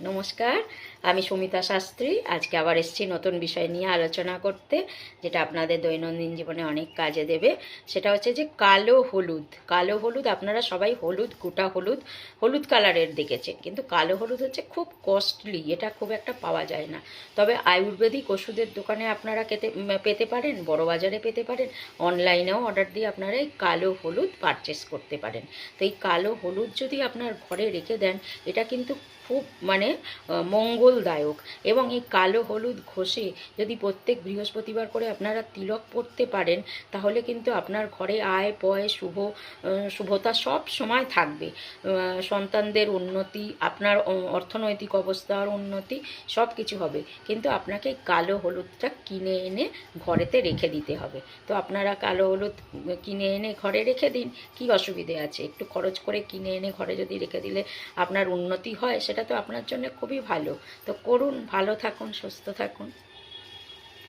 নমস্কার, আমি সুমিতা শাস্ত্রী। আজকে আবার এসেছি নতুন বিষয় নিয়ে আলোচনা করতে, যেটা আপনাদের দৈনন্দিন জীবনে অনেক কাজে দেবে। সেটা হচ্ছে যে কালো হলুদ। কালো হলুদ আপনারা সবাই হলুদ, গোটা হলুদ, হলুদ কালারের দেখেছেন, কিন্তু কালো হলুদ হচ্ছে খুব কস্টলি, এটা খুব একটা পাওয়া যায় না। তবে আয়ুর্বেদিক ওষুধের দোকানে আপনারা পেতে পারেন, বড় বাজারে পেতে পারেন, অনলাইনেও অর্ডার দিয়ে আপনারা এই কালো হলুদ পারচেস করতে পারেন। তো এই কালো হলুদ যদি আপনার ঘরে রেখে দেন, এটা কিন্তু খুব মঙ্গলদায়ক। এবং এই কালো হলুদ ঘষে যদি প্রত্যেক বৃহস্পতিবার করে আপনারা তিলক পড়তে পারেন, তাহলে কিন্তু আপনার ঘরে আয় পয় শুভতা সব সময় থাকবে। সন্তানদের উন্নতি, আপনার অর্থনৈতিক অবস্থার উন্নতি, সব কিছু হবে। কিন্তু আপনাকে কালো হলুদটা কিনে এনে ঘরেতে রেখে দিতে হবে। তো আপনারা কালো হলুদ কিনে এনে ঘরে রেখে দিন, কি অসুবিধে আছে? একটু খরচ করে কিনে এনে ঘরে যদি রেখে দিলে আপনার উন্নতি হয়, সেটা তো আপনার জন্য খুবই ভালো। তো করুন, ভালো থাকুন, সুস্থ থাকুন।